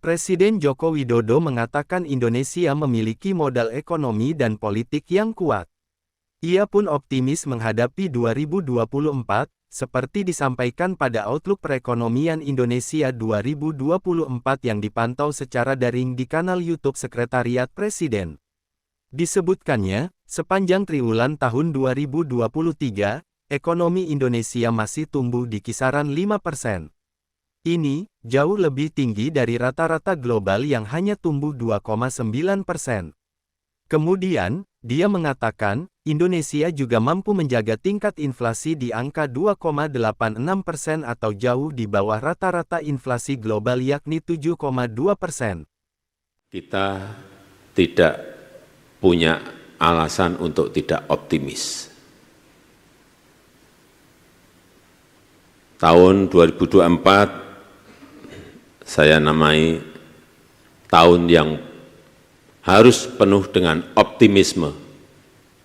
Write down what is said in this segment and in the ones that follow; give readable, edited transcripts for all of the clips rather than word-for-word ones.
Presiden Joko Widodo mengatakan Indonesia memiliki modal ekonomi dan politik yang kuat. Ia pun optimis menghadapi 2024, seperti disampaikan pada Outlook Perekonomian Indonesia 2024 yang dipantau secara daring di kanal YouTube Sekretariat Presiden. Disebutkannya, sepanjang triwulan tahun 2023, ekonomi Indonesia masih tumbuh di kisaran 5%. Ini jauh lebih tinggi dari rata-rata global yang hanya tumbuh 2,9%. Kemudian, dia mengatakan, Indonesia juga mampu menjaga tingkat inflasi di angka 2,86% atau jauh di bawah rata-rata inflasi global yakni 7,2%. Kita tidak punya alasan untuk tidak optimis. Tahun 2024 saya namai tahun yang harus penuh dengan optimisme.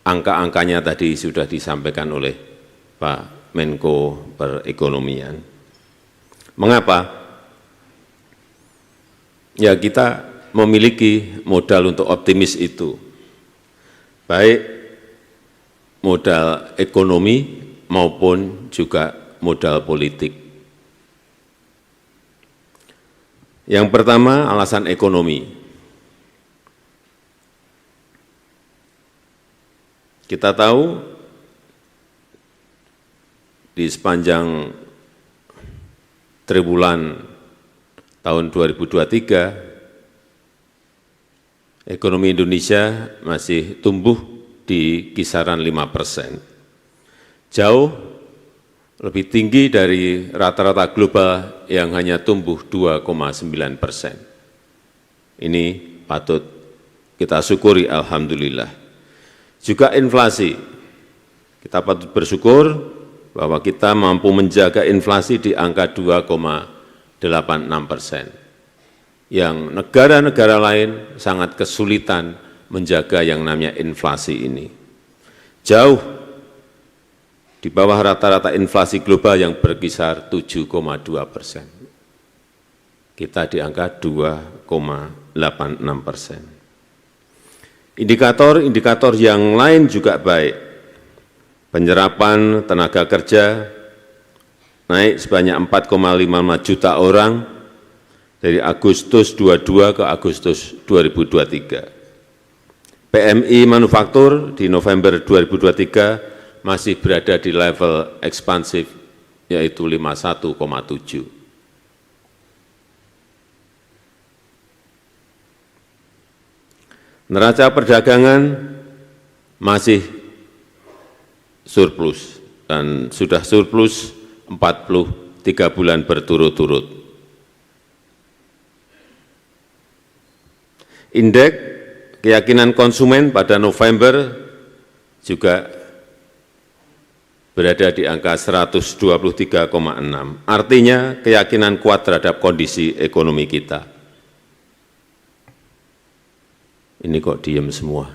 Angka-angkanya tadi sudah disampaikan oleh Pak Menko Perekonomian. Mengapa? Ya, kita memiliki modal untuk optimis itu. Baik modal ekonomi maupun juga modal politik. Yang pertama, alasan ekonomi. Kita tahu di sepanjang triwulan tahun 2023, ekonomi Indonesia masih tumbuh di kisaran 5%. Jauh lebih tinggi dari rata-rata global yang hanya tumbuh 2,9%. Ini patut kita syukuri, alhamdulillah. Juga inflasi, kita patut bersyukur bahwa kita mampu menjaga inflasi di angka 2,86%. Yang negara-negara lain sangat kesulitan menjaga yang namanya inflasi ini. Jauh di bawah rata-rata inflasi global yang berkisar 7,2%. Kita di angka 2,86%. Indikator-indikator yang lain juga baik. Penyerapan tenaga kerja naik sebanyak 4,55 juta orang dari Agustus 22 ke Agustus 2023. PMI manufaktur di November 2023 masih berada di level ekspansif, yaitu 51,7. Neraca perdagangan masih surplus dan sudah surplus 43 bulan berturut-turut. Indeks keyakinan konsumen pada November juga berada di angka 123,6. Artinya keyakinan kuat terhadap kondisi ekonomi kita. Ini kok diem semua.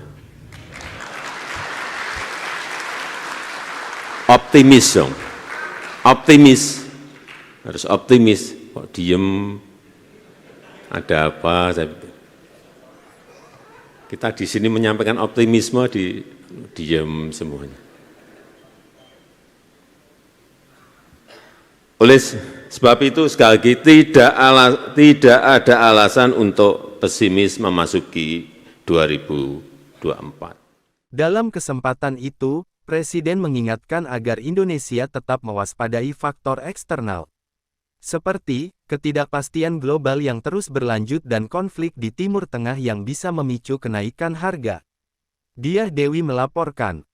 Optimis dong. Optimis. Harus optimis. Kok diem? Ada apa? Kita di sini menyampaikan optimisme, diem semuanya. Oleh sebab itu sekali lagi tidak ada alasan untuk pesimis memasuki 2024. Dalam kesempatan itu, Presiden mengingatkan agar Indonesia tetap mewaspadai faktor eksternal, seperti ketidakpastian global yang terus berlanjut dan konflik di Timur Tengah yang bisa memicu kenaikan harga. Diah Dewi melaporkan.